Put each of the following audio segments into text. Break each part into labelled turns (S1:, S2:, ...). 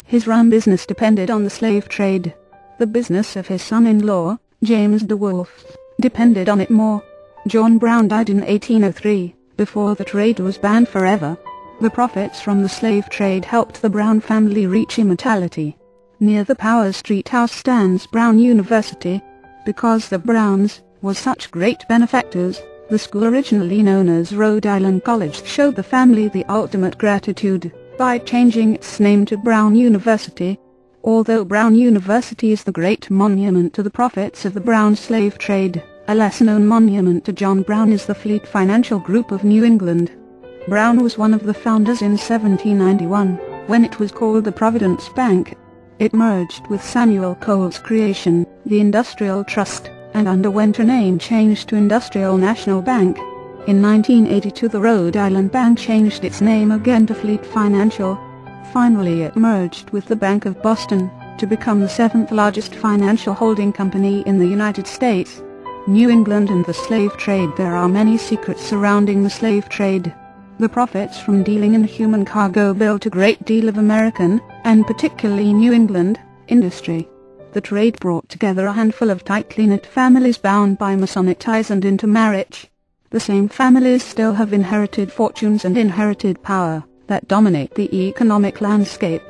S1: His rum business depended on the slave trade. The business of his son-in-law, James de Wolfe, depended on it more. John Brown died in 1803, before the trade was banned forever. The profits from the slave trade helped the Brown family reach immortality. Near the Powers Street house stands Brown University. Because the Browns were such great benefactors, the school originally known as Rhode Island College showed the family the ultimate gratitude by changing its name to Brown University. Although Brown University is the great monument to the profits of the Brown slave trade, a less-known monument to John Brown is the Fleet Financial Group of New England. Brown was one of the founders in 1791, when it was called the Providence Bank. It merged with Samuel Cole's creation, the Industrial Trust, and underwent a name change to Industrial National Bank. In 1982 the Rhode Island Bank changed its name again to Fleet Financial. Finally it merged with the Bank of Boston, to become the seventh largest financial holding company in the United States. New England and the slave trade. There are many secrets surrounding the slave trade. The profits from dealing in human cargo built a great deal of American, and particularly New England, industry. The trade brought together a handful of tightly knit families bound by Masonic ties and into marriage. The same families still have inherited fortunes and inherited power that dominate the economic landscape.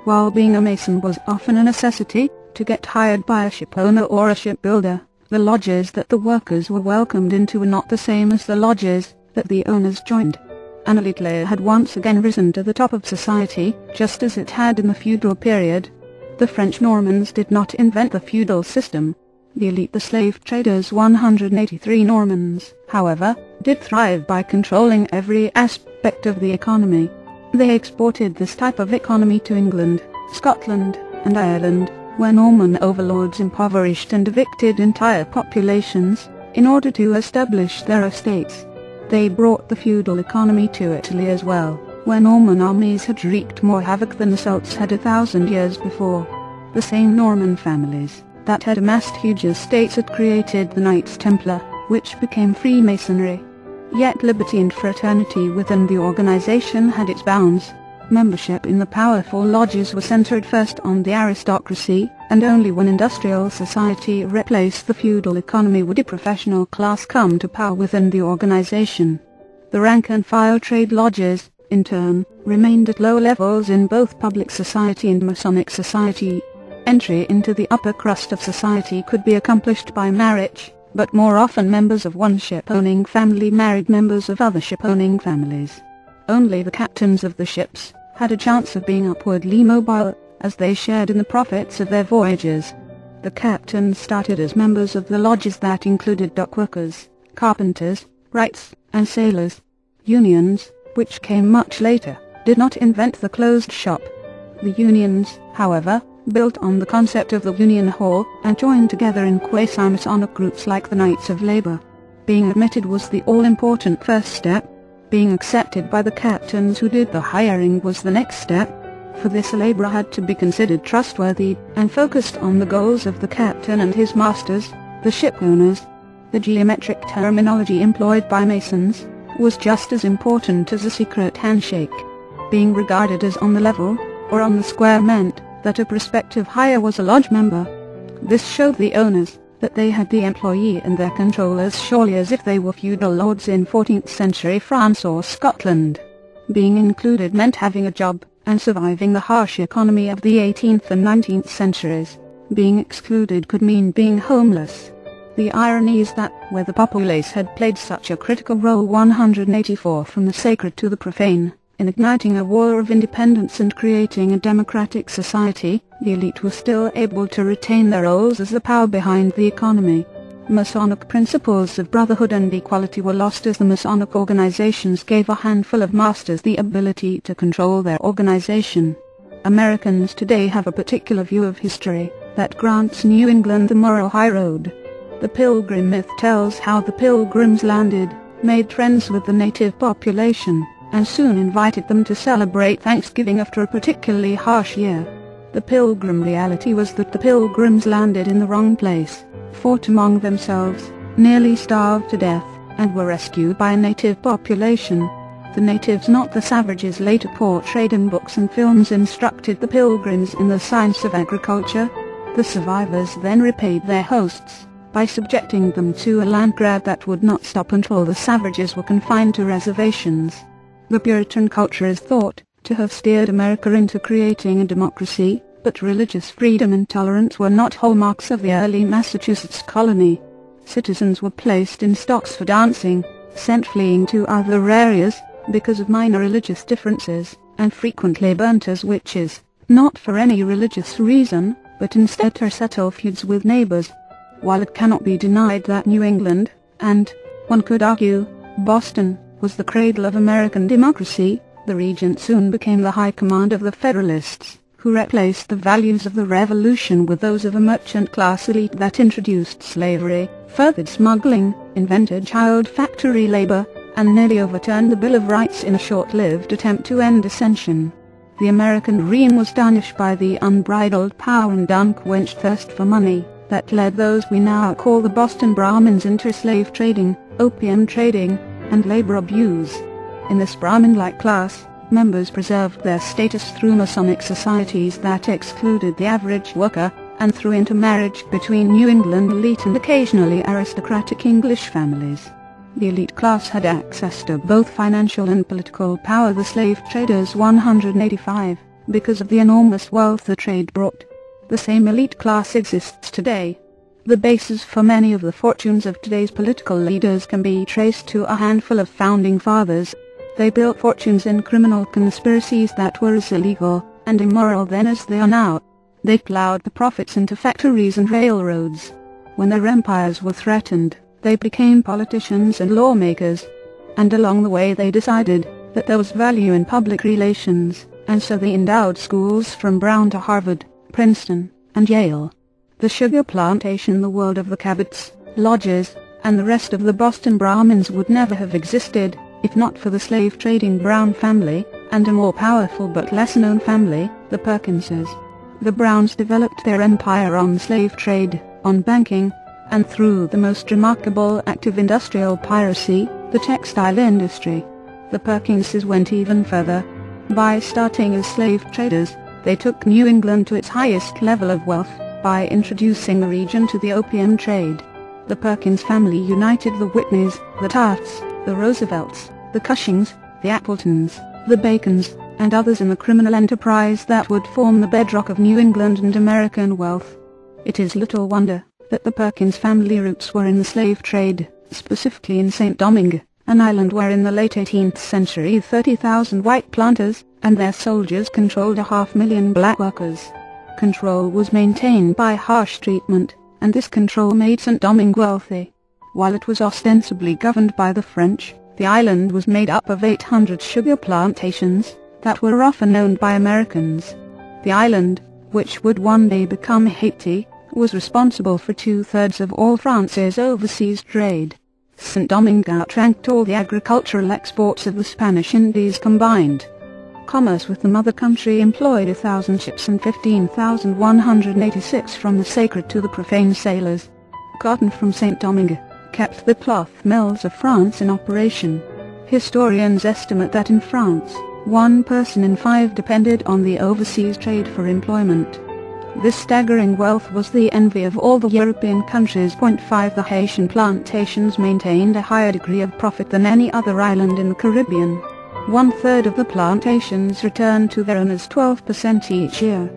S1: While being a Mason was often a necessity, to get hired by a shipowner or a shipbuilder, the lodges that the workers were welcomed into were not the same as the lodges that the owners joined. An elite layer had once again risen to the top of society, just as it had in the feudal period. The French Normans did not invent the feudal system. The elite, the slave traders, 183 Normans, however, did thrive by controlling every aspect of the economy. They exported this type of economy to England, Scotland, and Ireland, where Norman overlords impoverished and evicted entire populations, in order to establish their estates. They brought the feudal economy to Italy as well, where Norman armies had wreaked more havoc than the Celts had 1,000 years before. The same Norman families that had amassed huge estates had created the Knights Templar, which became Freemasonry. Yet liberty and fraternity within the organization had its bounds. Membership in the powerful lodges was centered first on the aristocracy, and only when industrial society replaced the feudal economy would a professional class come to power within the organization. The rank-and-file trade lodges, in turn, remained at low levels in both public society and Masonic society. Entry into the upper crust of society could be accomplished by marriage, but more often members of one ship-owning family married members of other ship-owning families. Only the captains of the ships had a chance of being upwardly mobile, as they shared in the profits of their voyages. The captains started as members of the lodges that included dockworkers, carpenters, wrights, and sailors. Unions, which came much later, did not invent the closed shop. The unions, however, built on the concept of the Union Hall, and joined together in quasi-Masonic groups like the Knights of Labor. Being admitted was the all-important first step. Being accepted by the captains who did the hiring was the next step. For this, a laborer had to be considered trustworthy, and focused on the goals of the captain and his masters, the ship owners. The geometric terminology employed by Masons was just as important as a secret handshake. Being regarded as on the level, or on the square, meant that a prospective hire was a lodge member. This showed the owners that they had the employee in their control as surely as if they were feudal lords in 14th century France or Scotland. Being included meant having a job, and surviving the harsh economy of the 18th and 19th centuries. Being excluded could mean being homeless. The irony is that, where the populace had played such a critical role 184 from the sacred to the profane, in igniting a war of independence and creating a democratic society, the elite were still able to retain their roles as the power behind the economy. Masonic principles of brotherhood and equality were lost as the Masonic organizations gave a handful of masters the ability to control their organization. Americans today have a particular view of history that grants New England the moral high road. The Pilgrim myth tells how the Pilgrims landed, made friends with the native population, and soon invited them to celebrate Thanksgiving after a particularly harsh year. The Pilgrim reality was that the Pilgrims landed in the wrong place, fought among themselves, nearly starved to death, and were rescued by a native population. The natives, not the savages, later portrayed in books and films, instructed the pilgrims in the science of agriculture. The survivors then repaid their hosts by subjecting them to a land grab that would not stop until the savages were confined to reservations. The Puritan culture is thought to have steered America into creating a democracy, but religious freedom and tolerance were not hallmarks of the early Massachusetts colony. Citizens were placed in stocks for dancing, sent fleeing to other areas because of minor religious differences, and frequently burnt as witches, not for any religious reason, but instead to settle feuds with neighbors. While it cannot be denied that New England, and, one could argue, Boston, was the cradle of American democracy, the region soon became the high command of the Federalists, who replaced the values of the Revolution with those of a merchant-class elite that introduced slavery, furthered smuggling, invented child factory labor, and nearly overturned the Bill of Rights in a short-lived attempt to end dissension. The American dream was tarnished by the unbridled power and unquenched thirst for money that led those we now call the Boston Brahmins into slave trading, opium trading, and labor abuse. In this Brahmin-like class, members preserved their status through Masonic societies that excluded the average worker, and through intermarriage between New England elite and occasionally aristocratic English families. The elite class had access to both financial and political power, the slave traders 185, because of the enormous wealth the trade brought. The same elite class exists today. The basis for many of the fortunes of today's political leaders can be traced to a handful of founding fathers. They built fortunes in criminal conspiracies that were as illegal and immoral then as they are now. They plowed the profits into factories and railroads. When their empires were threatened, they became politicians and lawmakers. And along the way they decided that there was value in public relations, and so they endowed schools from Brown to Harvard, Princeton, and Yale. The sugar plantation, the world of the Cabots, lodges, and the rest of the Boston Brahmins would never have existed, if not for the slave-trading Brown family, and a more powerful but lesser-known family, the Perkinses. The Browns developed their empire on slave trade, on banking, and through the most remarkable act of industrial piracy, the textile industry. The Perkinses went even further. By starting as slave traders, they took New England to its highest level of wealth, by introducing the region to the opium trade. The Perkins family united the Whitneys, the Tafts, the Roosevelts, the Cushings, the Appletons, the Bacons, and others in the criminal enterprise that would form the bedrock of New England and American wealth. It is little wonder that the Perkins family roots were in the slave trade, specifically in St. Domingue, an island where in the late 18th century 30,000 white planters and their soldiers controlled 500,000 black workers. Control was maintained by harsh treatment, and this control made St. Domingue wealthy. While it was ostensibly governed by the French, the island was made up of 800 sugar plantations that were often owned by Americans. The island, which would one day become Haiti, was responsible for 2/3 of all France's overseas trade. St. Domingue outranked all the agricultural exports of the Spanish Indies combined. Commerce with the mother country employed 1,000 ships and 15,186 from the sacred to the profane sailors. Cotton from St. Domingue kept the cloth mills of France in operation. Historians estimate that in France, 1 person in 5 depended on the overseas trade for employment. This staggering wealth was the envy of all the European countries. 5 The Haitian plantations maintained a higher degree of profit than any other island in the Caribbean. 1/3 of the plantations returned to their owners 12% each year.